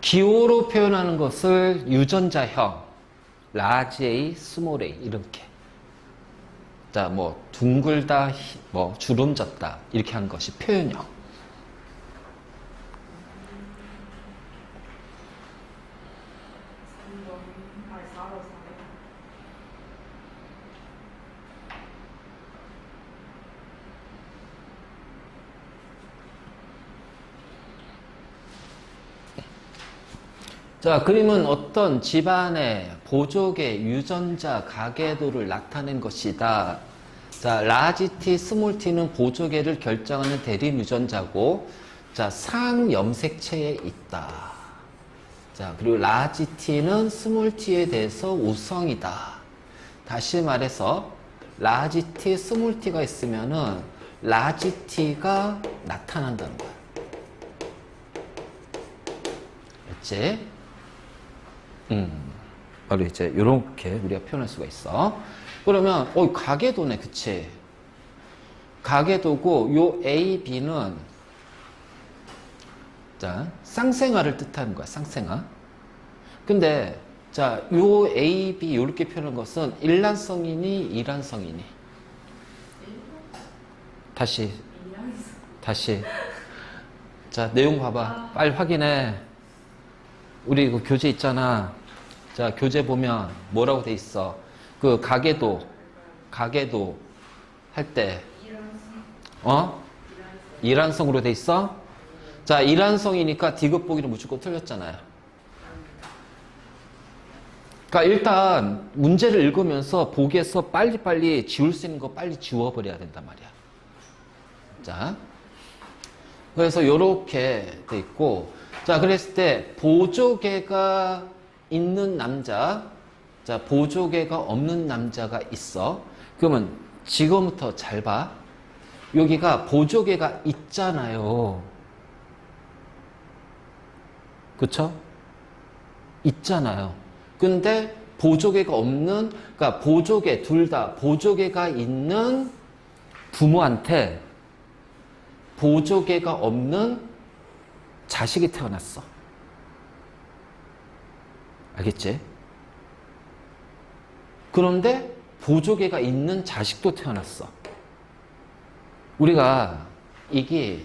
기호로 표현하는 것을 유전자형, large A, small a 이렇게. 자, 뭐 둥글다, 뭐 주름졌다 이렇게 한 것이 표현형. 자, 그림은 어떤 집안의 보족의 유전자 가계도를 나타낸 것이다. 자, large T, small t는 보조개를 결정하는 대립 유전자고, 자, 상염색체에 있다. 자, 그리고 large T는 small t에 대해서 우성이다. 다시 말해서 large T, small t가 있으면은 large T가 나타난다는 거야. 그렇지? 바로 이제 이렇게 우리가 표현할 수가 있어. 그러면 가계도네, 그치? 가계도고 요 A, B는 자 쌍생아를 뜻하는 거야, 쌍생아. 근데 자 요 A, B 이렇게 표현한 것은 일란성이니 이란성이니? 다시 자 내용 봐봐. 빨리 확인해. 우리 그 교재 있잖아. 자, 교재 보면 뭐라고 돼 있어? 그 가계도 할 때, 이란성으로 돼 있어? 자, 이란성이니까 디귿 보기는 무조건 틀렸잖아요. 그러니까 일단 문제를 읽으면서 보기에서 빨리빨리 지울 수 있는 거 빨리 지워버려야 된단 말이야. 자, 그래서 요렇게 돼 있고, 자, 그랬을 때 보조개가 있는 남자, 자, 보조개가 없는 남자가 있어. 그러면 지금부터 잘 봐. 여기가 보조개가 있잖아요. 그쵸? 있잖아요. 근데 보조개가 없는, 그러니까 보조개, 둘 다 보조개가 있는 부모한테 보조개가 없는 자식이 태어났어. 알겠지? 그런데 보조개가 있는 자식도 태어났어. 우리가 이게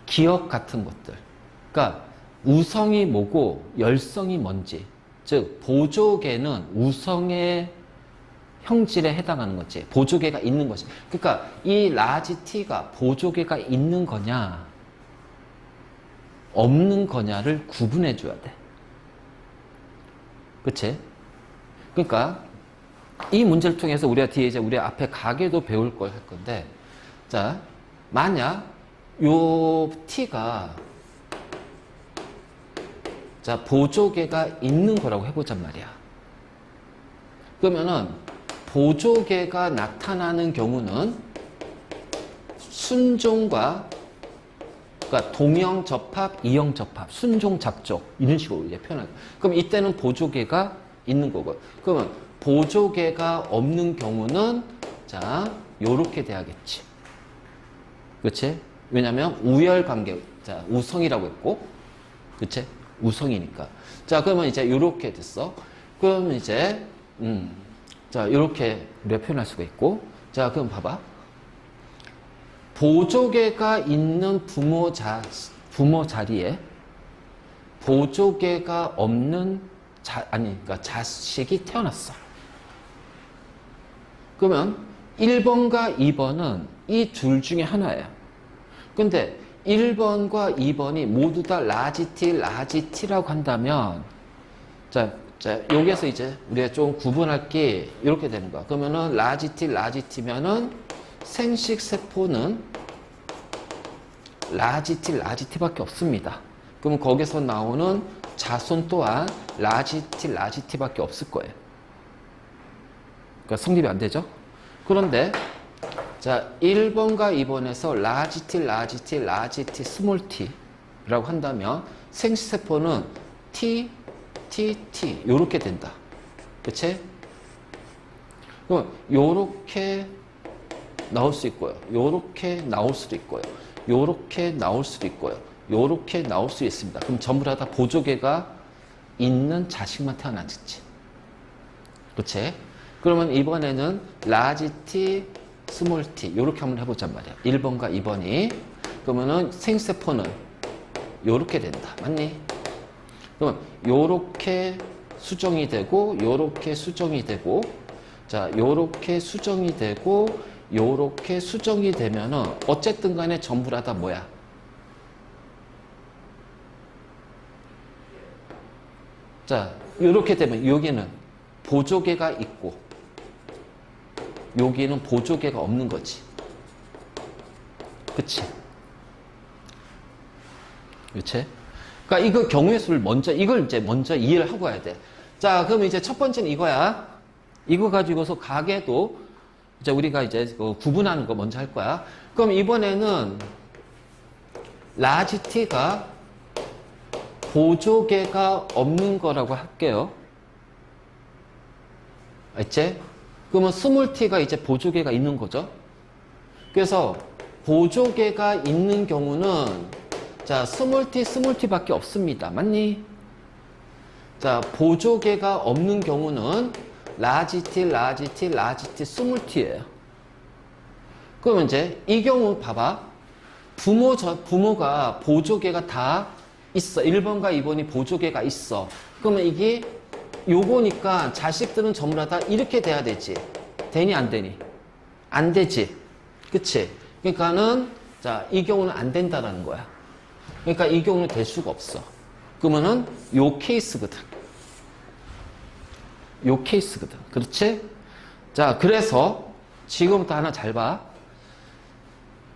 기억 같은 것들, 그러니까 우성이 뭐고 열성이 뭔지, 즉 보조개는 우성의 형질에 해당하는 거지. 보조개가 있는 것이. 그러니까 이 large T가 보조개가 있는 거냐 없는 거냐를 구분해 줘야 돼. 그치? 그러니까 이 문제를 통해서 우리가 뒤에 이제 우리 앞에 가계도 배울 걸 할 건데, 자, 만약 요 T가 자 보조개가 있는 거라고 해보잔 말이야. 그러면은 보조개가 나타나는 경우는 순종과, 그러니까 동형 접합, 이형 접합, 순종 작족 이런 식으로 이제 표현할 거예요. 그럼 이때는 보조개가 있는 거고, 그러면 보조개가 없는 경우는 자 요렇게 돼야겠지. 그렇지? 왜냐면 우열 관계, 자 우성이라고 했고, 그렇지? 우성이니까. 자 그러면 이제 요렇게 됐어. 그러면 이제 자 요렇게 우리가 표현할 수가 있고, 자 그럼 봐봐. 보조개가 있는 부모 자리에 보조개가 없는 그러니까 자식이 태어났어. 그러면 1번과 2번은 이 둘 중에 하나예요. 근데 1번과 2번이 모두 다 large T라고 한다면, 자, 여기에서 이제 우리가 좀 구분할 게 이렇게 되는 거야. 그러면은 large T면은 생식 세포는 large T밖에 없습니다. 그럼 거기서 나오는 자손 또한 large T밖에 없을 거예요. 그러니까 성립이 안 되죠? 그런데 자 1번과 2번에서 large T, small t라고 한다면 생식 세포는 T 요렇게 된다. 그치? 그럼 요렇게 나올 수 있고요. 요렇게 나올 수도 있고요. 요렇게 나올 수도 있고요. 요렇게 나올 수 있습니다. 그럼 전부 다 보조개가 있는 자식만 태어났지. 그치? 그러면 이번에는 라지 t, 스몰 t 요렇게 한번 해보자 말이야. 1번과 2번이. 그러면은 생세포는 요렇게 된다. 맞니? 그러면 요렇게 수정이 되고 요렇게 수정이 되고 자 요렇게 수정이 되고 요렇게 수정이 되면은 어쨌든 간에 전부 다 뭐야? 자 요렇게 되면 여기는 보조개가 있고 여기는 보조개가 없는 거지. 그치? 그치? 그러니까 이거 경우의 수를 이걸 이제 먼저 이해를 하고 가야 돼. 자, 그럼 이제 첫 번째는 이거야. 이거 가지고서 가계도 이제 우리가 이제 구분하는 거 먼저 할 거야. 그럼 이번에는 라지 t가 보조개가 없는 거라고 할게요. 알지? 그러면 스몰 t가 이제 보조개가 있는 거죠. 그래서 보조개가 있는 경우는 자, 스몰 t 밖에 없습니다. 맞니? 자, 보조개가 없는 경우는 라지 t, 스몰 t예요. 그러면 이제 이 경우 봐봐. 부모가 보조개가 다 있어. 1번과 2번이 보조개가 있어. 그러면 이게 요거니까 자식들은 전부 다 이렇게 돼야 되지. 되니 안 되니? 안 되지. 그치? 그러니까는 자, 이 경우는 안 된다라는 거야. 그러니까 이 경우는 될 수가 없어. 그러면은 요 케이스거든. 요 케이스거든. 그렇지? 자, 그래서 지금부터 하나 잘 봐.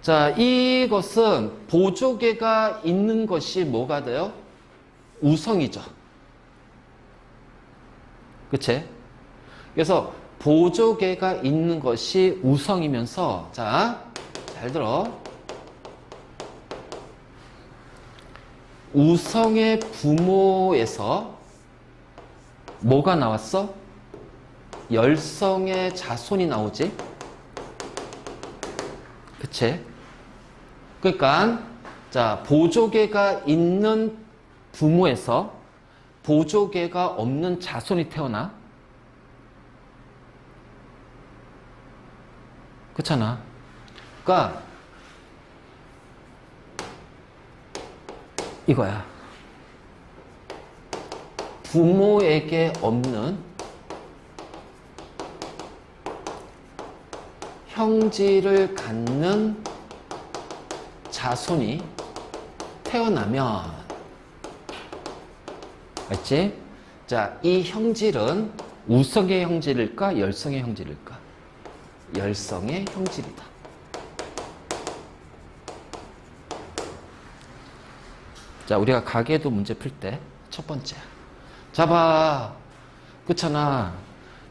자, 이것은 보조개가 있는 것이 뭐가 돼요? 우성이죠. 그치? 그래서 보조개가 있는 것이 우성이면서 자, 잘 들어. 우성의 부모에서 뭐가 나왔어? 열성의 자손이 나오지? 그치? 그러니까 자, 보조개가 있는 부모에서 보조개가 없는 자손이 태어나. 그렇잖아. 그러니까 이거야. 부모에게 없는 형질을 갖는 자손이 태어나면, 알지? 자, 이 형질은 우성의 형질일까? 열성의 형질일까? 열성의 형질이다. 자, 우리가 가계도 문제 풀 때 첫 번째. 자, 봐. 그렇잖아.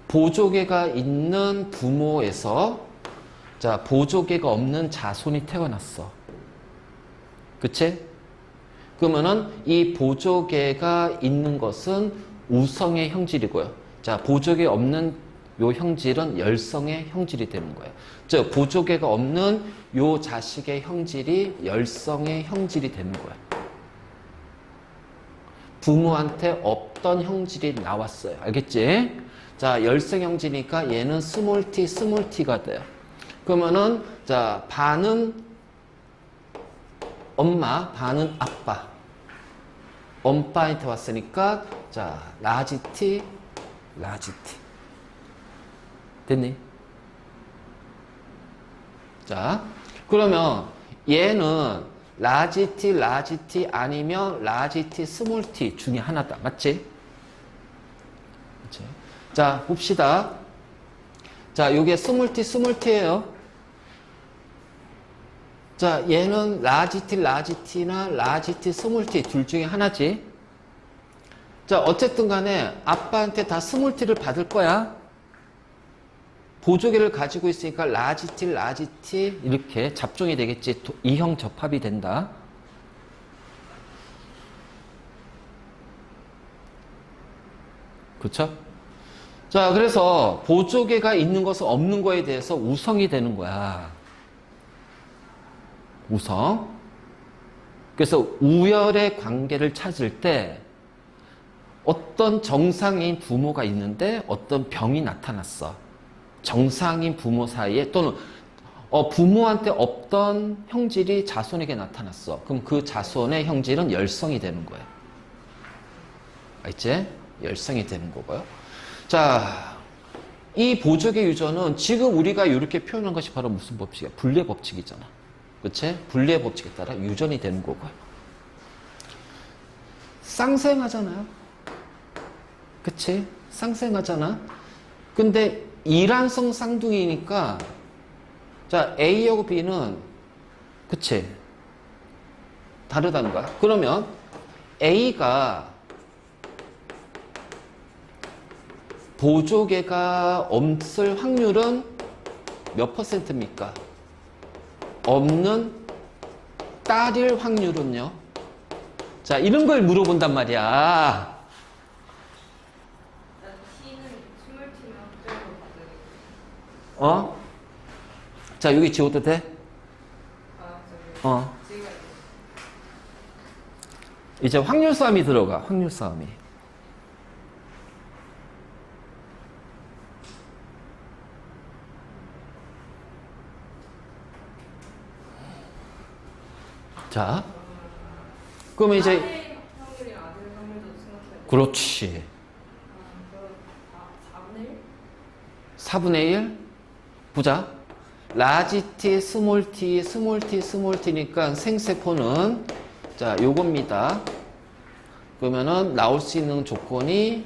보조개가 있는 부모에서 자, 보조개가 없는 자손이 태어났어. 그치? 그러면은 이 보조개가 있는 것은 우성의 형질이고요. 자, 보조개 없는 요 형질은 열성의 형질이 되는 거예요. 즉, 보조개가 없는 요 자식의 형질이 열성의 형질이 되는 거예요. 부모한테 없던 형질이 나왔어요. 알겠지? 자, 열성 형질이니까 얘는 스몰 t가 돼요. 그러면은 자, 반은 엄마, 반은 아빠. 엄빠한테 왔으니까 자, 라지 t. 됐니? 자, 그러면 얘는 라지 t 아니면 라지 t, 스몰 t 중에 하나다. 맞지? 그치? 자, 봅시다. 자, 요게 스몰 t예요. 자, 얘는 라지 t나 라지 t, 스몰 t 둘 중에 하나지. 자, 어쨌든 간에 아빠한테 다 스몰 t를 받을 거야. 보조개를 가지고 있으니까 라지 t 이렇게 잡종이 되겠지. 이형 접합이 된다. 그렇죠? 자, 그래서 보조개가 있는 것은 없는 거에 대해서 우성이 되는 거야. 우성. 그래서 우열의 관계를 찾을 때 어떤 정상인 부모가 있는데 어떤 병이 나타났어. 정상인 부모 사이에 또는 부모한테 없던 형질이 자손에게 나타났어. 그럼 그 자손의 형질은 열성이 되는 거예요. 알지? 열성이 되는 거고요. 자, 이 보족의 유전은 지금 우리가 이렇게 표현한 것이 바로 무슨 법칙이야? 분례 법칙이잖아. 그치? 분례 법칙에 따라 유전이 되는 거고요. 쌍생하잖아요. 그치? 쌍생하잖아. 근데 이란성 쌍둥이니까 자, A하고 B는 그치? 다르다는 거야. 그러면 A가 보조개가 없을 확률은 몇 %입니까? 없는 딸일 확률은요? 자, 이런 걸 물어본단 말이야. 자, 여기 지워도 돼? 이제 확률 싸움이 들어가. 확률 싸움이. 자, 그러면 이제 그렇지. 4분의 1? 보자. 라지 t, 스몰 t, 스몰 t, 스몰 t니까 생세포는 자, 요겁니다. 그러면은 나올 수 있는 조건이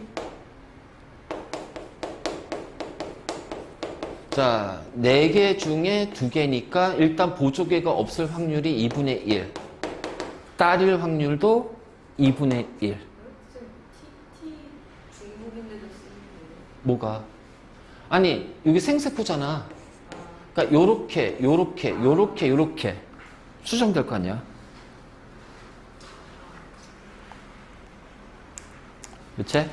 자, 4개 중에 2개니까 일단 보조개가 없을 확률이 2분의 1. 딸일 확률도 2분의 1. 뭐가? 아니, 여기 생세포잖아. 그러니까 요렇게 수정될 거 아니야. 그치?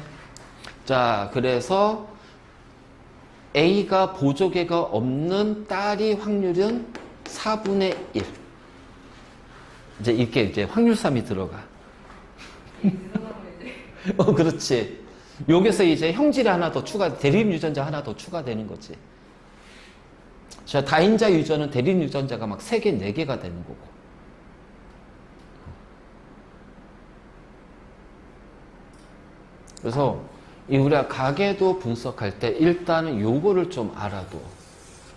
자, 그래서 A가 보조개가 없는 딸이 확률은 4분의 1. 이제 이렇게 이제 확률삼이 들어가. 그렇지. 여기서 이제 형질이 하나 더 대립 유전자 하나 더 추가되는 거지. 자, 다인자 유전은 대립 유전자가 막 3개, 4개가 되는 거고. 그래서 우리가 가계도 분석할 때 일단은 요거를 좀 알아도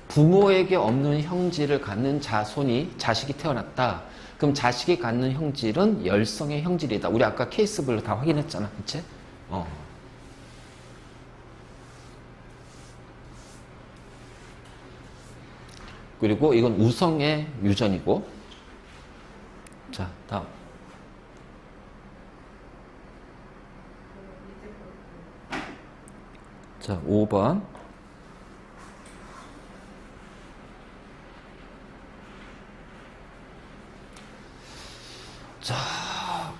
부모에게 없는 형질을 갖는 자식이 태어났다. 그럼 자식이 갖는 형질은 열성의 형질이다. 우리 아까 케이스별로 다 확인했잖아. 그치? 그리고 이건 우성의 유전이고. 자, 다음. 자, 5번. 자,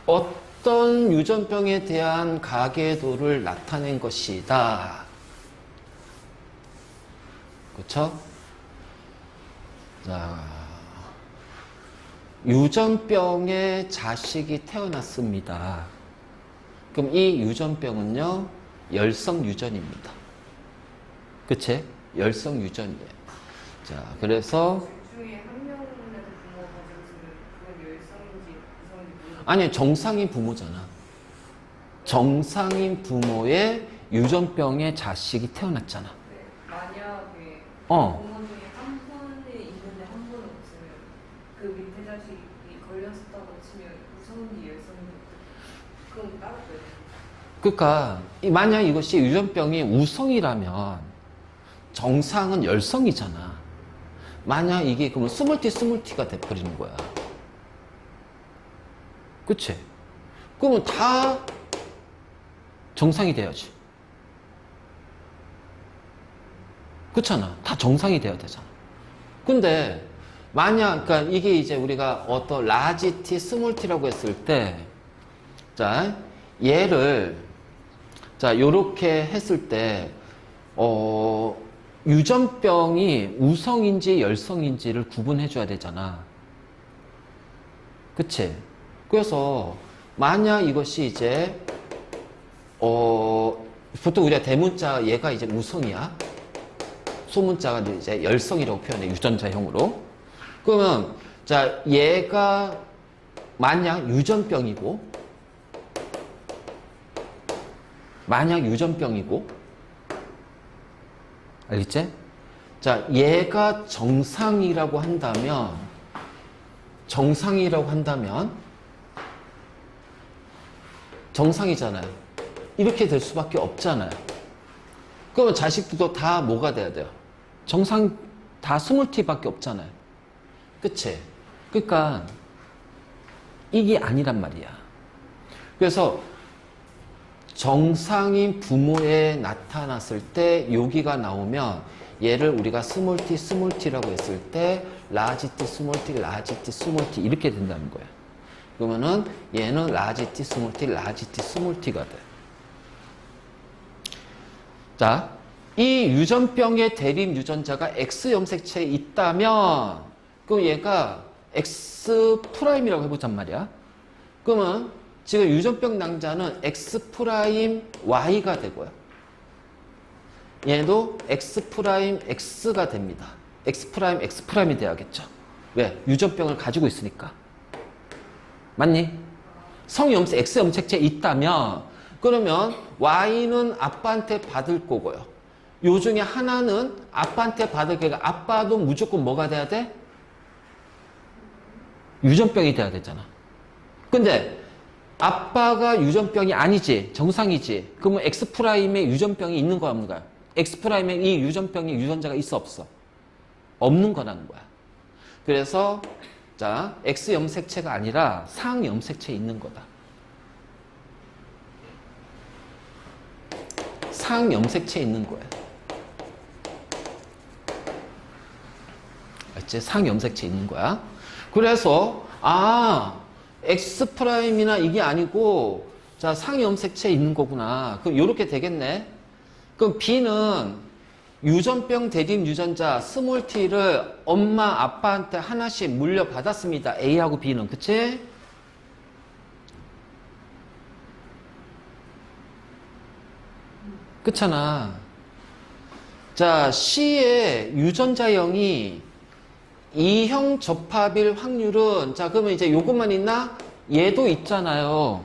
어떤 유전병에 대한 가계도를 나타낸 것이다. 그쵸? 자, 유전병의 자식이 태어났습니다. 그럼 이 유전병은요, 열성 유전입니다. 그치? 열성 유전이에요. 자, 그래서 중에 한 명이라도 부모가 가지고 있으면 그건 열성인지 이성인지 아니, 정상인 부모잖아. 정상인 부모의 유전병의 자식이 태어났잖아. 네, 만약에 부모 중에 한 분이 있는데 한 분은 없으면 그 밑에 자식이 걸렸었다고 치면 우성인지 열성인지 그건 따로 돼요. 그러니까 만약 이것이 유전병이 우성이라면 정상은 열성이잖아. 만약 이게 그러면 스몰티가 돼버리는 거야. 그치? 그러면 다 정상이 돼야지. 그렇잖아. 다 정상이 돼야 되잖아. 근데 만약 그러니까 이게 이제 우리가 어떤 라지 t, 스몰 t라고 했을 때 자, 얘를 자, 요렇게 했을 때 유전병이 우성인지 열성인지를 구분해 줘야 되잖아. 그치? 그래서 만약 이것이 이제 보통 우리가 대문자 얘가 이제 무성이야. 소문자가 이제 열성이라고 표현해. 유전자형으로. 그러면 자 얘가 만약 유전병이고 알겠지? 자 얘가 정상이라고 한다면 정상이잖아요. 이렇게 될 수밖에 없잖아요. 그러면 자식들도 다 뭐가 돼야 돼요? 정상 다 스몰티밖에 없잖아요. 그치? 그러니까 이게 아니란 말이야. 그래서 정상인 부모에 나타났을 때 여기가 나오면 얘를 우리가 스몰티라고 했을 때 라지티, 스몰티 이렇게 된다는 거야. 그러면은 얘는 라지티, 스몰티가 돼. 자, 이 유전병의 대립 유전자가 X 염색체에 있다면 그럼 얘가 X'이라고 해보잔 말이야. 그러면 지금 유전병 낭자는 X'Y가 되고요. 얘도 X'X가 됩니다. X'X'이 돼야겠죠. 왜? 유전병을 가지고 있으니까. 맞니? X 염색체에 있다면 그러면 Y는 아빠한테 받을 거고요. 요 중에 하나는 아빠한테 받을 거니까 아빠도 무조건 뭐가 돼야 돼? 유전병이 돼야 되잖아. 근데 아빠가 유전병이 아니지, 정상이지. 그러면 X'에 유전병이 있는 거야, 없는 거야? X'에 이 유전병의 유전자가 있어, 없어? 없는 거라는 거야. 그래서 자, X 염색체가 아니라 상 염색체에 있는 거다. 상 염색체에 있는 거야. 알지? 상 염색체에 있는 거야. 그래서 X'이나 이게 아니고 자, 상 염색체에 있는 거구나. 그럼 이렇게 되겠네. 그럼 B는 유전병 대립 유전자 스몰 t를 엄마 아빠한테 하나씩 물려받았습니다. A하고 B는. 그치? 그렇잖아. 자, C의 유전자형이 2형 접합일 확률은 자, 그러면 이제 요것만 있나? 얘도 있잖아요.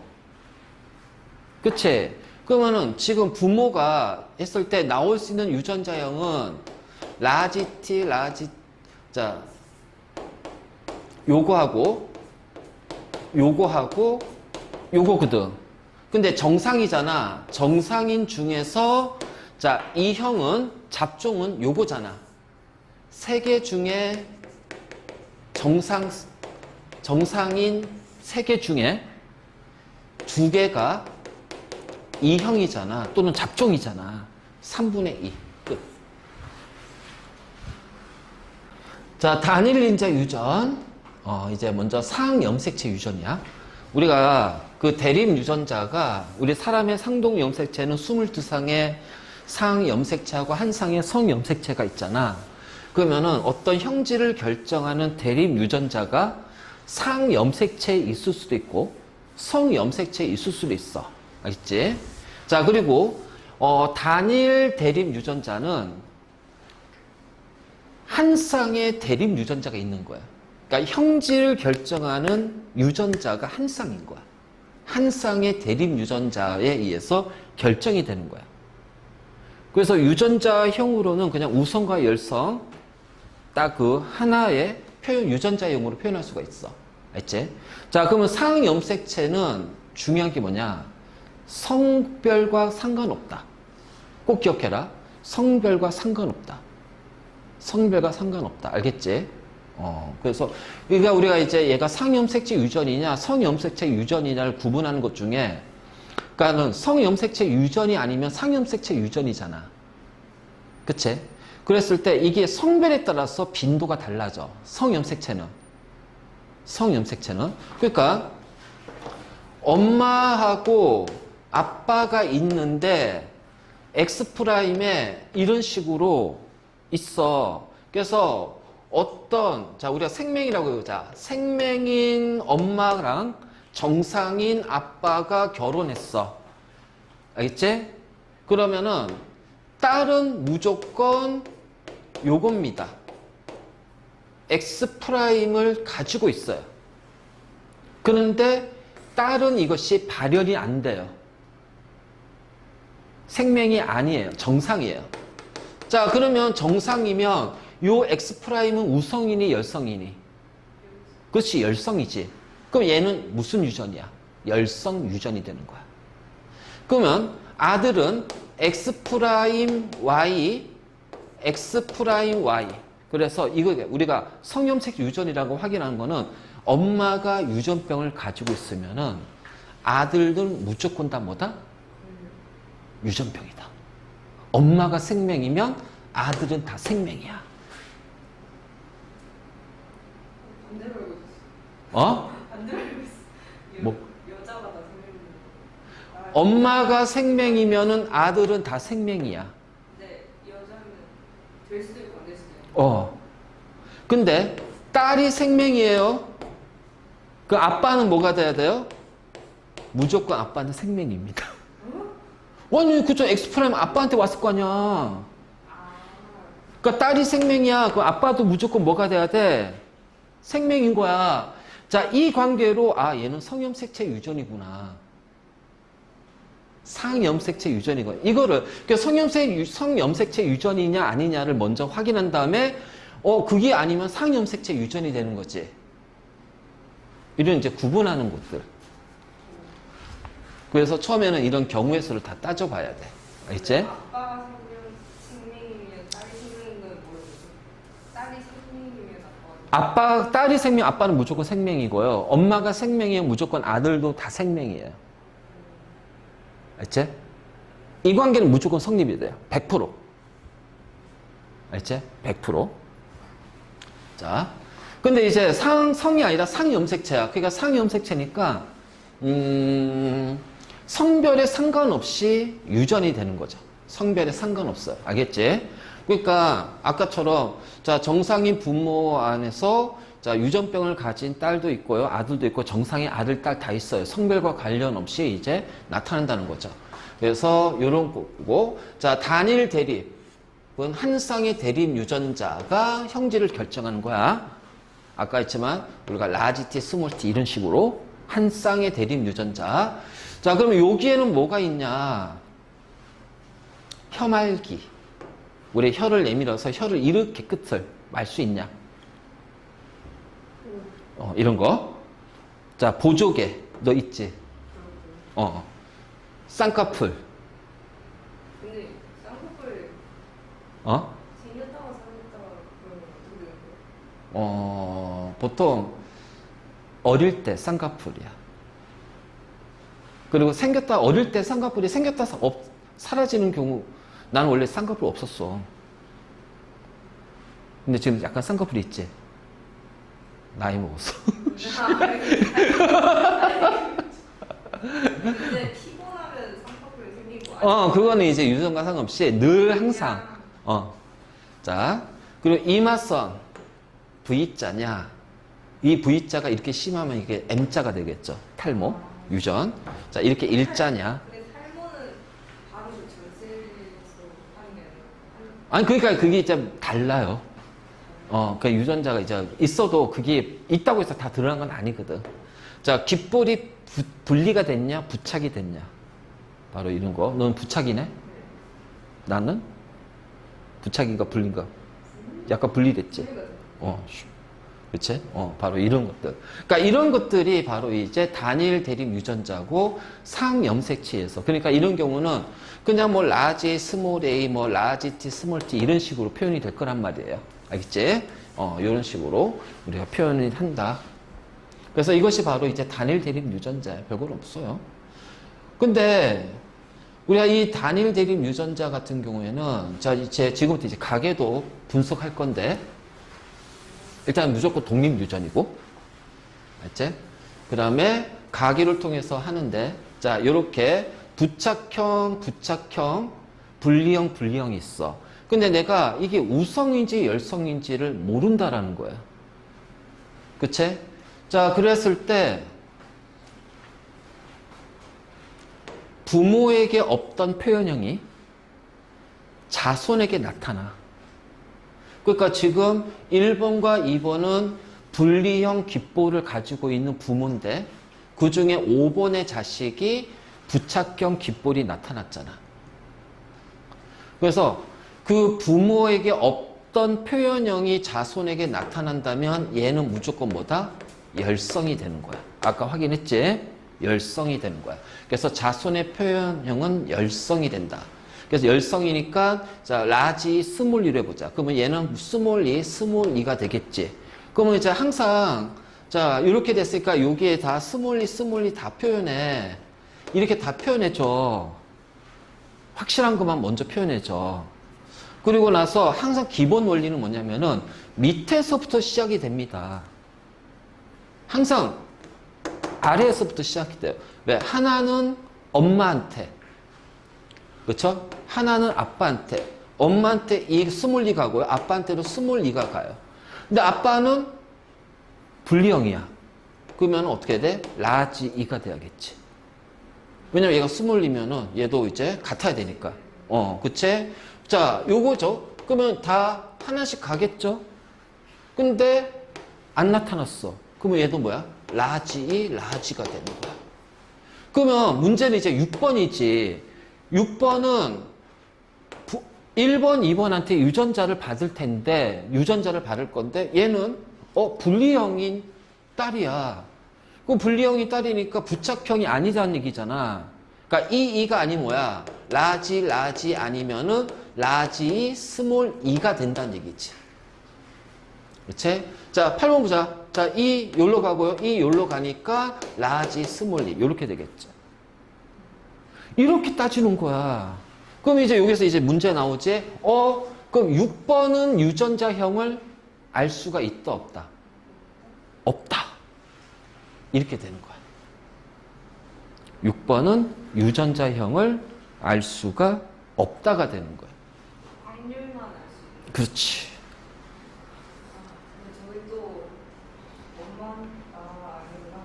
그치? 그러면은 지금 부모가 했을 때 나올 수 있는 유전자형은 라지, 자, 요거하고 요거거든. 근데 정상이잖아. 정상인 중에서 자, 이 형은 잡종은 요거잖아. 세 개 중에 정상인 세 개 중에 두 개가 이 형이잖아. 또는 잡종이잖아. 3분의 2. 끝. 자, 단일린자 유전. 이제 먼저 상염색체 유전이야. 우리가 그 대립 유전자가 우리 사람의 상동 염색체는 22상의 상염색체하고 한 쌍의 성염색체가 있잖아. 그러면은 어떤 형질을 결정하는 대립 유전자가 상염색체에 있을 수도 있고 성염색체에 있을 수도 있어. 알겠지? 자, 그리고 단일 대립 유전자는 한 쌍의 대립 유전자가 있는 거야. 그러니까 형질을 결정하는 유전자가 한 쌍인 거야. 한 쌍의 대립 유전자에 의해서 결정이 되는 거야. 그래서 유전자형으로는 그냥 우성과 열성 딱 그 하나의 표현 유전자형으로 표현할 수가 있어. 알지? 자, 그러면 상염색체는 중요한 게 뭐냐? 성별과 상관없다. 꼭 기억해라. 성별과 상관없다. 성별과 상관없다. 알겠지? 그래서 그러니까 우리가 이제 얘가 상염색체 유전이냐 성염색체 유전이냐를 구분하는 것 중에 그러니까는 성염색체 유전이 아니면 상염색체 유전이잖아. 그치? 그랬을 때 이게 성별에 따라서 빈도가 달라져. 성염색체는. 그러니까 엄마하고 아빠가 있는데 X'에 이런 식으로 있어. 그래서 자, 우리가 생명이라고 해보자. 생명인 엄마랑 정상인 아빠가 결혼했어. 알겠지? 그러면은 딸은 무조건 요겁니다. X'을 가지고 있어요. 그런데 딸은 이것이 발현이 안 돼요. 생명이 아니에요. 정상이에요. 자, 그러면 정상이면 요 X'은 우성이니 열성이니? 그렇지, 열성이지. 그럼 얘는 무슨 유전이야? 열성 유전이 되는 거야. 그러면 아들은 X'Y, X'Y. 그래서 이거 우리가 성염색 유전이라고 확인하는 거는 엄마가 유전병을 가지고 있으면은 아들들은 무조건 다 뭐다? 유전병이다. 엄마가 생명이면 아들은 다 생명이야. 반대로 알고 있었어. 어? 반대로 알고 있어. 뭐? 여자가 다 생명이고. 엄마가 생명이면은 아들은 다 생명이야. 근데 여자는 될 수도 있고 안 될 수도 있고. 근데 딸이 생명이에요. 그 아빠는 뭐가 돼야 돼요? 무조건 아빠는 생명입니다. 아니, 그쵸. X'프라임 아빠한테 왔을 거 아니야. 그러니까 딸이 생명이야. 그 아빠도 무조건 뭐가 돼야 돼? 생명인 거야. 자, 이 관계로 얘는 성염색체 유전이구나. 상염색체 유전이고 이거를 그러니까 성염색체 유전이냐 아니냐를 먼저 확인한 다음에 그게 아니면 상염색체 유전이 되는 거지. 이런 이제 구분하는 것들. 그래서 처음에는 이런 경우의 수를 다 따져봐야 돼. 알겠지? 아빠가 생명이면 딸이 생명인 건 모르겠어. 딸이 생명이면 딸이 생명, 아빠는 무조건 생명이고요. 엄마가 생명이면 무조건 아들도 다 생명이에요. 알지? 이 관계는 무조건 성립이 돼요. 100%. 알지? 100%. 자. 근데 이제 성이 아니라 상염색체야. 그러니까 상염색체니까, 성별에 상관없이 유전이 되는 거죠. 성별에 상관없어요. 알겠지? 그러니까, 아까처럼, 자, 정상인 부모 안에서, 자, 유전병을 가진 딸도 있고요. 아들도 있고, 정상인 아들, 딸 다 있어요. 성별과 관련 없이 이제 나타난다는 거죠. 그래서, 요런 거고, 자, 단일 대립은 한 쌍의 대립 유전자가 형질을 결정하는 거야. 아까 했지만, 우리가 라지 T, 스몰 T 이런 식으로 한 쌍의 대립 유전자. 자, 그럼 여기에는 뭐가 있냐? 혀말기. 우리 혀를 내밀어서 혀를 이렇게 끝을 말 수 있냐? 이런 거. 자, 보조개. 너 있지? 쌍꺼풀. 근데 쌍꺼풀 생겼다가 생겼다가 그러면 어떻게 되는 거야? 보통 어릴 때 쌍꺼풀이야. 그리고 어릴 때 쌍꺼풀이 생겼다 사라지는 경우, 나는 원래 쌍꺼풀 없었어. 근데 지금 약간 쌍꺼풀이 있지? 나이 먹었어. 근데 피곤하면 쌍꺼풀이 생기고 아니면 그거는 이제 유전과 상관없이 늘 항상. 자, 그리고 이마선 V자냐? 이 V자가 이렇게 심하면 이게 M자가 되겠죠. 탈모, 유전. 자, 이렇게 일자냐? 근데 탈모는 바로 전세에서 하는 게 아니라 아니, 그러니까 그게 이제 달라요. 그 유전자가 이제 있어도 그게 있다고 해서 다 드러난 건 아니거든. 자, 귓볼이 분리가 됐냐? 부착이 됐냐? 바로 이런 거. 너는 부착이네? 나는? 부착이가 분리가. 약간 분리됐지? 그치? 바로 이런 것들. 그러니까 이런 것들이 바로 이제 단일 대립 유전자고 상염색체에서. 그러니까 이런 경우는 그냥 뭐 라지, 스몰 a, 뭐 라지 t, 스몰 t 이런 식으로 표현이 될 거란 말이에요. 알겠지? 이런 식으로 우리가 표현을 한다. 그래서 이것이 바로 이제 단일 대립 유전자예요. 별건 없어요. 근데 우리가 이 단일 대립 유전자 같은 경우에는 자, 이제 지금부터 이제 가계도 분석할 건데 일단 무조건 독립 유전이고, 알지? 그 다음에 가기를 통해서 하는데, 자, 요렇게 부착형, 분리형이 있어. 근데 내가 이게 우성인지 열성인지를 모른다라는 거야. 그치? 자, 그랬을 때, 부모에게 없던 표현형이 자손에게 나타나. 그러니까 지금 1번과 2번은 분리형 기뽀를 가지고 있는 부모인데 그 중에 5번의 자식이 부착형 기뽀이 나타났잖아. 그래서 그 부모에게 없던 표현형이 자손에게 나타난다면 얘는 무조건 뭐다? 열성이 되는 거야. 아까 확인했지? 열성이 되는 거야. 그래서 자손의 표현형은 열성이 된다. 그래서 열성이니까 자 라지 스몰2로 해보자. 그러면 얘는 스몰2가 되겠지. 그러면 이제 항상 자 이렇게 됐으니까 여기에 다 스몰2 다 표현해. 이렇게 다 표현해줘. 확실한 것만 먼저 표현해줘. 그리고 나서 항상 기본 원리는 뭐냐면은 밑에서부터 시작이 됩니다. 항상 아래에서부터 시작이 돼요. 왜? 하나는 엄마한테, 그렇죠? 하나는 아빠한테, 엄마한테 이 스몰2 가고요. 아빠한테도 스몰2가 가요. 근데 아빠는 분리형이야. 그러면 어떻게 돼? 라지 2가 돼야겠지. 왜냐면 얘가 스몰이면은 얘도 이제 같아야 되니까. 그치? 자, 요거죠. 그러면 다 하나씩 가겠죠? 근데 안 나타났어. 그러면 얘도 뭐야? 라지 2, 라지가 되는 거야. 그러면 문제는 이제 6번이지. 6번은 1번, 2번한테 유전자를 받을 텐데, 유전자를 받을 건데, 얘는, 분리형인 딸이야. 그 분리형이 딸이니까 부착형이 아니다는 얘기잖아. 그러니까 이가 아니면 뭐야? 라지 아니면은 라지 스몰 2가 된다는 얘기지. 그렇지? 자, 8번 보자. 자, 이 요로 가고요. 이 요로 가니까 라지 스몰 2 요렇게 되겠죠. 이렇게 따지는 거야. 그럼 이제 여기서 이제 문제 나오지? 그럼 6번은 유전자형을 알 수가 있다, 없다? 없다. 이렇게 되는 거야. 6번은 유전자형을 알 수가 없다가 되는 거야. 확률만 알 수 있는. 그렇지. 근데 저희 또 엄마 아니구나.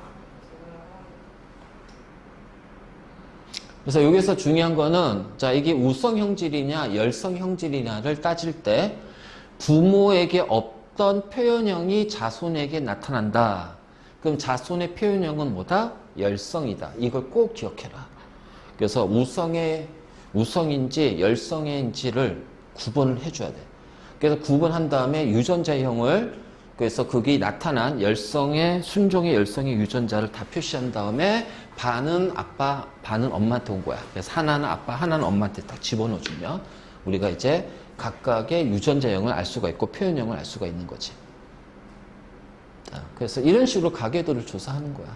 그래서 여기서 중요한 거는 자 이게 우성형질이냐 열성형질이냐를 따질 때 부모에게 없던 표현형이 자손에게 나타난다. 그럼 자손의 표현형은 뭐다? 열성이다. 이걸 꼭 기억해라. 그래서 우성인지 열성인지를 구분을 해줘야 돼. 그래서 구분한 다음에 유전자형을 그래서 거기 나타난 열성의 순종의 열성의 유전자를 다 표시한 다음에 반은 아빠, 반은 엄마한테 온 거야. 그래서 하나는 아빠, 하나는 엄마한테 딱 집어넣어주면 우리가 이제 각각의 유전자형을 알 수가 있고 표현형을 알 수가 있는 거지. 그래서 이런 식으로 가계도를 조사하는 거야.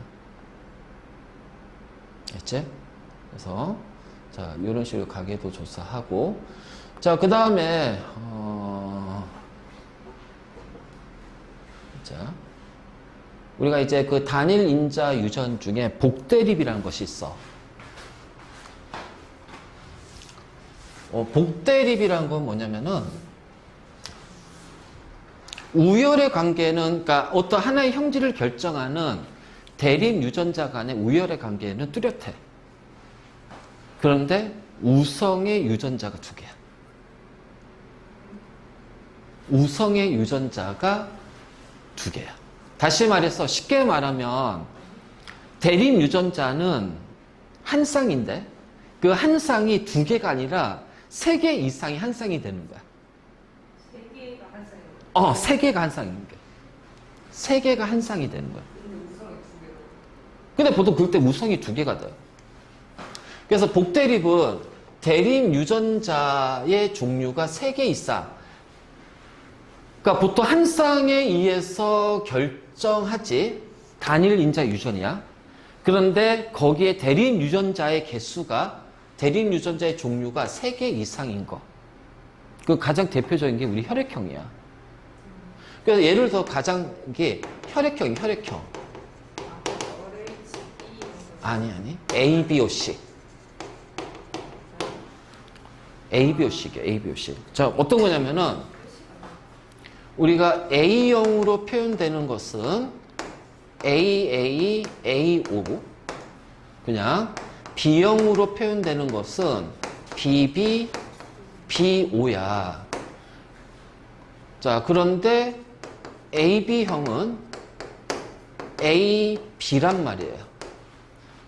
알겠지? 그래서 자 이런 식으로 가계도 조사하고 자 그 다음에 자 우리가 이제 그 단일 인자 유전 중에 복대립이라는 것이 있어. 복대립이라는 건 뭐냐면은 우열의 관계는 그러니까 어떤 하나의 형질을 결정하는 대립 유전자 간의 우열의 관계는 뚜렷해. 그런데 우성의 유전자가 두 개야. 우성의 유전자가 두 개야. 다시 말해서 쉽게 말하면 대립 유전자는 한 쌍인데 그 한 쌍이 두 개가 아니라 세 개 이상이 한 쌍이 되는 거야. 세 개가 한 쌍이에요. 세 개가 한 쌍인 거야. 세 개가 한 쌍이 되는 거야. 근데 우성이 두 개로. 근데 보통 그때 우성이 두 개가 돼요. 그래서 복대립은 대립 유전자의 종류가 세 개 이상. 그러니까 보통 한 쌍에 의해서 결정하지 단일 인자 유전이야. 그런데 거기에 대립 유전자의 개수가 대립 유전자의 종류가 세 개 이상인 거. 그 가장 대표적인 게 우리 혈액형이야. 그래서 예를 들어 가장 이게 혈액형. 아니. ABOC. ABOC이야. 자, 어떤 거냐면은 우리가 A형으로 표현되는 것은 AA, AO 그냥 B형으로 표현되는 것은 BB, BO야. 자, 그런데 AB형은 AB란 말이에요.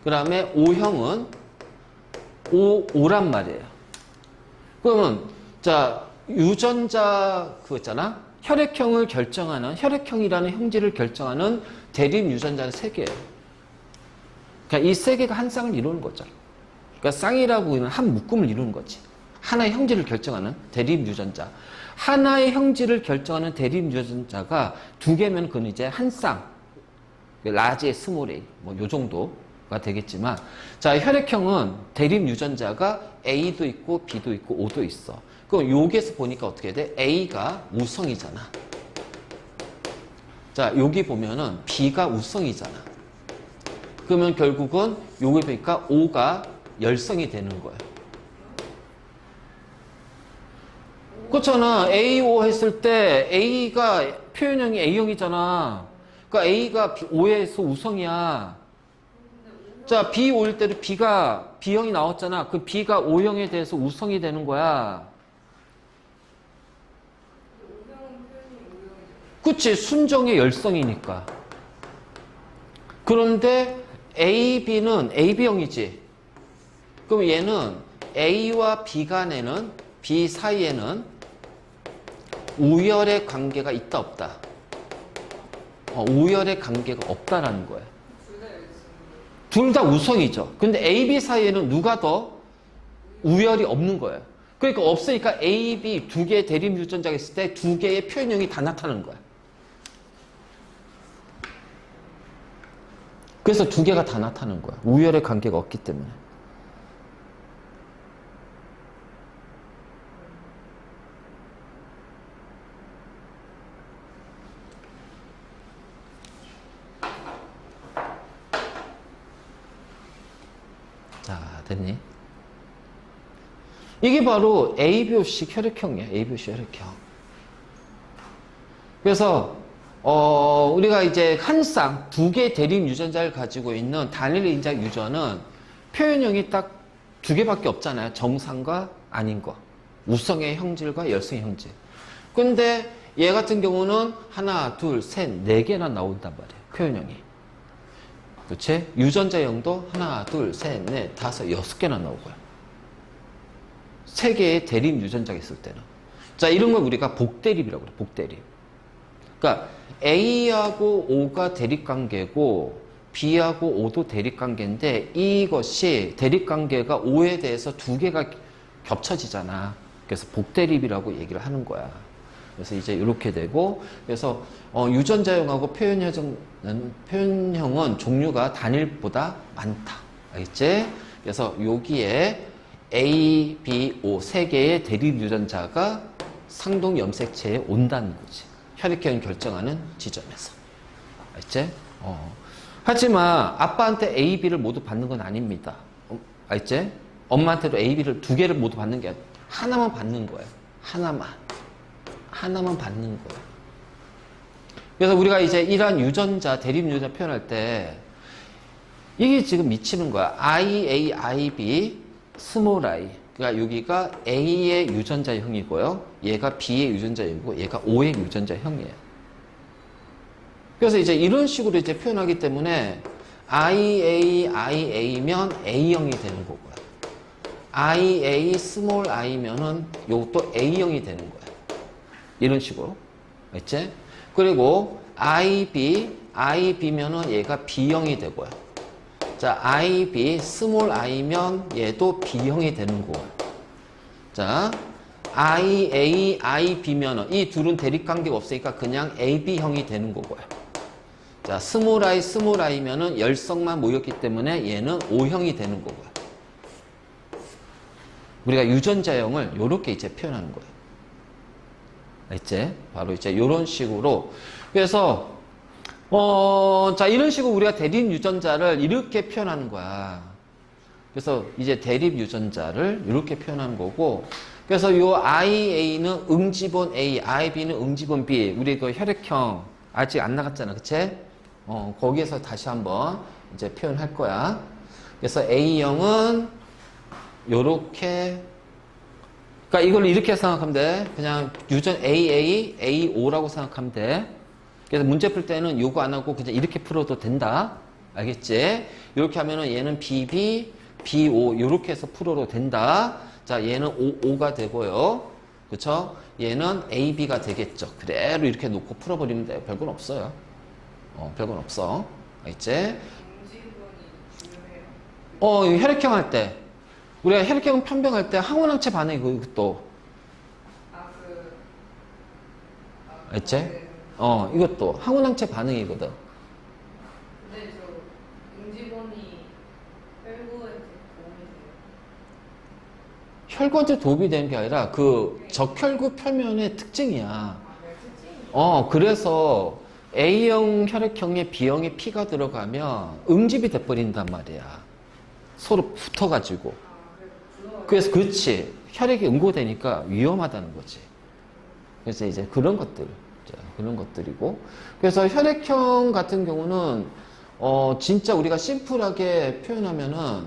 그 다음에 O형은 OO란 말이에요. 그러면, 자, 유전자, 그거 있잖아? 혈액형을 결정하는, 혈액형이라는 형질을 결정하는 대립 유전자는 3개예요. 그러니까 이 3개가 한 쌍을 이루는 거죠. 그러니까 쌍이라고 하는 한 묶음을 이루는 거지. 하나의 형질을 결정하는 대립 유전자. 하나의 형질을 결정하는 대립 유전자가 2개면 그건 이제 한 쌍. 라지, 스몰 a, 뭐 요 정도가 되겠지만, 자, 혈액형은 대립 유전자가 A도 있고 B도 있고 O도 있어. 그럼 여기에서 보니까 어떻게 돼? A가 우성이잖아. 자, 여기 보면은 B가 우성이잖아. 그러면 결국은 여기 보니까 O가 열성이 되는 거예요. 그렇잖아. AO 했을 때 A가 표현형이 A형이잖아. 그러니까 A가 O에서 우성이야. 자, BO일 때도 B가 B형이 나왔잖아. 그 B가 O형에 대해서 우성이 되는 거야. 그치, 순정의 열성이니까. 그런데 AB는 AB형이지. 그럼 얘는 A와 B 간에는, B 사이에는 우열의 관계가 있다 없다? 우열의 관계가 없다라는 거예요. 둘 다 우성이죠. 근데 AB 사이에는 누가 더 우열이 없는 거예요. 그러니까 없으니까 A, B 2개의 대립 유전자가 있을 때 2개의 표현형이 다 나타나는 거예요. 그래서 2개가 다 나타나는 거야. 우열의 관계가 없기 때문에. 자, 됐니? 이게 바로 ABO식 혈액형이에요. ABO식 혈액형. 그래서 우리가 이제 한 쌍, 2개의 대립 유전자를 가지고 있는 단일 인자 유전은 표현형이 딱 2개밖에 없잖아요. 정상과 아닌 거. 우성의 형질과 열성의 형질. 근데 얘 같은 경우는 하나, 둘, 셋, 4개나 나온단 말이에요. 표현형이. 그치? 유전자형도 하나, 둘, 셋, 넷, 다섯, 6개나 나오고요. 3개의 대립 유전자가 있을 때는. 자, 이런 걸 우리가 복대립이라고 그래요. 복대립. 그러니까 A하고 O가 대립관계고 B하고 O도 대립관계인데 이것이 대립관계가 O에 대해서 2개가 겹쳐지잖아. 그래서 복대립이라고 얘기를 하는 거야. 그래서 이제 이렇게 되고 그래서 유전자형하고 표현형은 종류가 단일보다 많다. 알겠지? 그래서 여기에 A, B, O 3개의 대립 유전자가 상동 염색체에 온다는 거지. 혈액형 결정하는 지점에서. 알지? 하지만 아빠한테 A, B를 모두 받는 건 아닙니다. 알지? 엄마한테도 A, B를 2개를 모두 받는 게 아니라 하나만 받는 거예요. 하나만 받는 거예요. 그래서 우리가 이제 이러한 유전자, 대립 유전자 표현할 때 이게 지금 미치는 거야. IA, IB, 스몰 i. 그러니까 여기가 A의 유전자형이고요. 얘가 B의 유전자형이고 얘가 O의 유전자형이에요. 그래서 이제 이런 식으로 이제 표현하기 때문에 IA면 A형이 되는 거고요. IA 스몰 i면은 요것도 A형이 되는 거예요. 이런 식으로. 알지? 그리고 IB면은 얘가 B형이 되고요. 자, IB 스몰 i면 얘도 B형이 되는 거고요. 자, IA, IB면은 이 둘은 대립관계가 없으니까 그냥 AB형이 되는 거고요. 자, 스몰 i면은 열성만 모였기 때문에 얘는 O형이 되는 거고요. 우리가 유전자형을 이렇게 이제 표현하는 거예요. 알지? 바로 이제 이런 식으로. 그래서 자, 이런 식으로 우리가 대립 유전자를 이렇게 표현하는 거야. 그래서 이제 대립 유전자를 이렇게 표현하는 거고, 그래서 요 IA는 응집원 A, IB는 응집원 B. 우리 그 혈액형 아직 안 나갔잖아, 그치? 거기에서 다시 한번 이제 표현할 거야. 그래서 A형은 요렇게, 그러니까 이걸 이렇게 생각하면 돼. 그냥 유전 AA, AO라고 생각하면 돼. 그래서 문제 풀 때는 요거 안 하고 그냥 이렇게 풀어도 된다. 알겠지? 이렇게 하면은 얘는 BB, BO 요렇게 해서 풀어도 된다. 자, 얘는 OO가 되고요. 그쵸? 얘는 AB가 되겠죠. 그대로 이렇게 놓고 풀어버리면 돼요. 별건 없어요. 별건 없어. 알겠지? 인지분이 중요해요. 이거 혈액형 할 때. 우리가 혈액형 편병할 때 항원항체 반응이고, 이것도. 알겠지? 네. 이것도 항원항체 반응이거든. 근데 저 인지분이 혈구에 도움이 돼요. 혈관에 도움이 되는 게 아니라 그 적혈구 표면의 특징이야. 네, 특징이. 그래서 A형 혈액형에 B형에 P가 들어가면 응집이 돼버린단 말이야. 서로 붙어가지고. 그래서 그렇지. 혈액이 응고되니까 위험하다는 거지. 그래서 이제 그런 것들. 그런 것들이고. 그래서 혈액형 같은 경우는, 진짜 우리가 심플하게 표현하면은,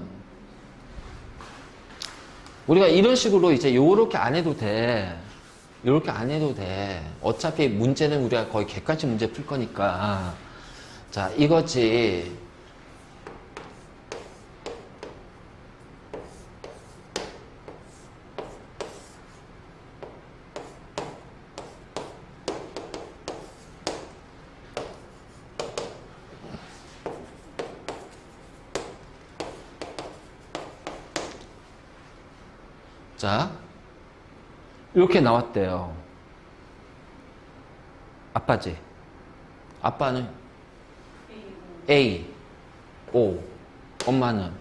우리가 이런 식으로 이제 요렇게 안 해도 돼. 요렇게 안 해도 돼. 어차피 문제는 우리가 거의 객관식 문제 풀 거니까. 자, 이거지. 자, 이렇게 나왔대요. 아빠지. 아빠는 A, O. 엄마는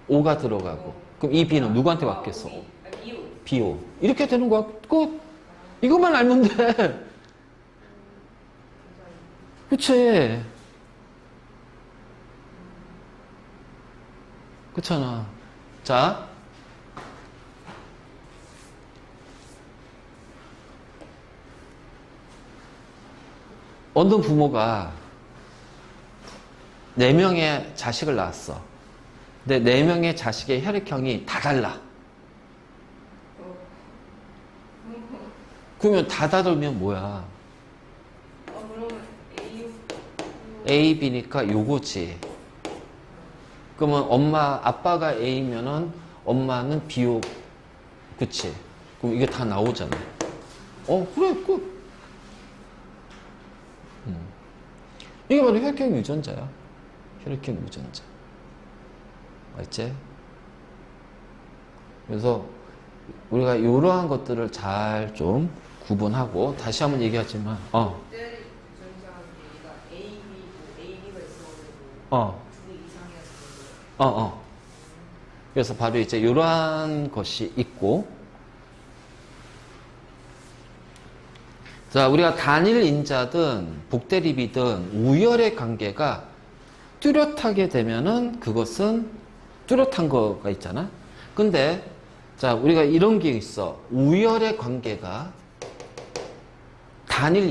O가 들어가고. 그럼 이 B는 누구한테 왔겠어? BO. 이렇게 되는 거야. 끝. 이것만 알면 돼. 그치? 그렇잖아. 자. 어떤 부모가 4명의 자식을 낳았어. 근데 4명의 자식의 혈액형이 다 달라. 그러면 다 다르면 뭐야? 그러면 A, B니까 요거지. 그러면 아빠가 A면은 엄마는 B요. 그치? 그럼 이게 다 나오잖아. 그래, 끝. 이게 바로 혈액형 유전자야. 혈액형 유전자. 알지? 그래서 우리가 이러한 것들을 잘 좀 구분하고 다시 한번 얘기하지만 그때 유전자는 얘가 AB고 AB가 있어가지고 둘이 이상해서 그래서 바로 이제 이러한 것이 있고, 자, 우리가 단일 인자든 복대립이든 우열의 관계가 뚜렷하게 되면은 그것은 뚜렷한 거가 있잖아. 근데 자, 우리가 이런 게 있어. 우열의 관계가 단일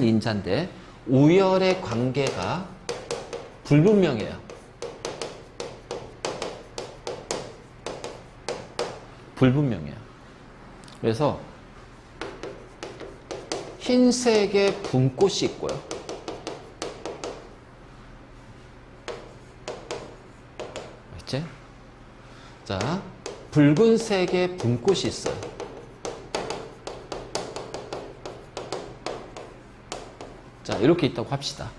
인자인데 우열의 관계가 불분명해요. 불분명해요. 그래서 흰색의 분꽃이 있고요. 알겠지? 자, 붉은색의 분꽃이 있어요. 자, 이렇게 있다고 합시다.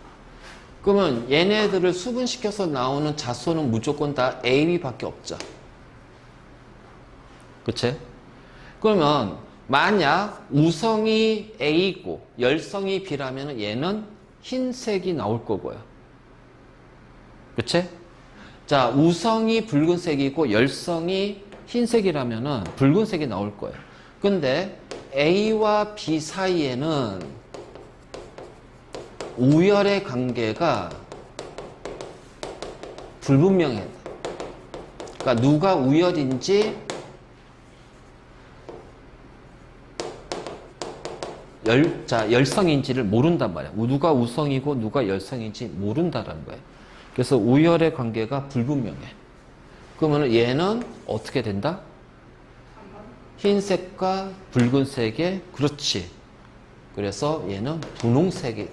그러면 얘네들을 수분시켜서 나오는 자소는 무조건 다 AB 밖에 없죠. 그치? 그러면 만약 우성이 A고 열성이 B라면 얘는 흰색이 나올 거고요. 그치? 자, 우성이 붉은색이고 열성이 흰색이라면 붉은색이 나올 거예요. 근데 A와 B 사이에는 우열의 관계가 불분명해요. 그러니까 누가 우열인지 열성인지를 모른단 말이야. 누가 우성이고 누가 열성인지 모른다라는 거예요. 그래서 우열의 관계가 불분명해. 그러면 얘는 어떻게 된다? 흰색과 붉은색의, 그렇지. 그래서 얘는 분홍색이.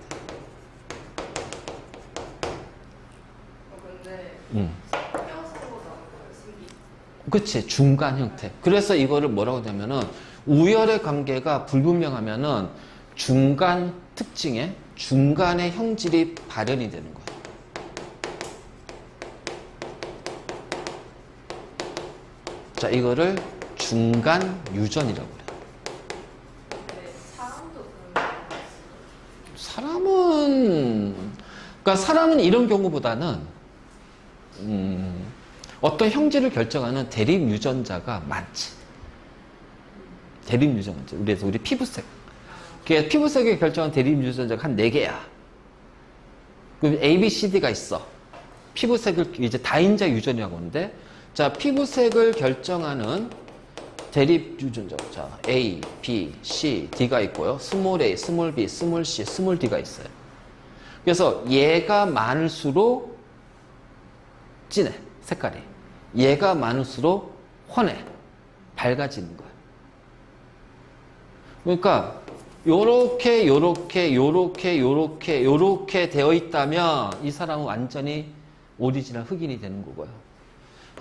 근데 껴서 나온 거예요, 색이. 그치, 중간 형태. 그래서 이거를 뭐라고 하냐면은 우열의 관계가 불분명하면은 중간 특징에 중간의 형질이 발현이 되는 거예요. 자, 이거를 중간 유전이라고 그래요. 근데 사람도 그런 거 있어요. 그러니까 사람은 이런 경우보다는 어떤 형질을 결정하는 대립 유전자가 많지. 대립 유전자. 그래서 우리 피부색. 그게 피부색을 결정한 대립 유전자가 한 4개야. 그럼 A, B, C, D가 있어. 피부색을 이제 다인자 유전이라고 하는데, 자, 피부색을 결정하는 대립 유전자. 자, A, B, C, D가 있고요. 스몰 a, 스몰 b, 스몰 c, 스몰 d가 있어요. 그래서 얘가 많을수록 진해, 색깔이. 얘가 많을수록 환해, 밝아지는 거야. 그러니까 요렇게 되어 있다면 이 사람은 완전히 오리지널 흑인이 되는 거고요.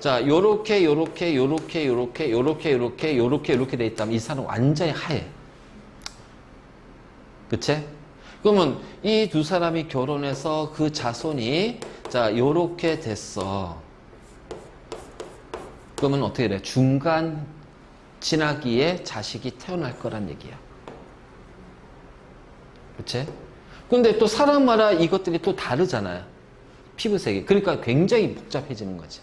자, 요렇게 돼 있다면 이 사람은 완전히 하얘. 그치? 그러면 이 두 사람이 결혼해서 그 자손이 자, 요렇게 됐어. 그러면 어떻게 돼? 중간 진화기에 자식이 태어날 거란 얘기야. 그치? 근데 또 사람마다 이것들이 또 다르잖아요. 피부색이. 그러니까 굉장히 복잡해지는 거지.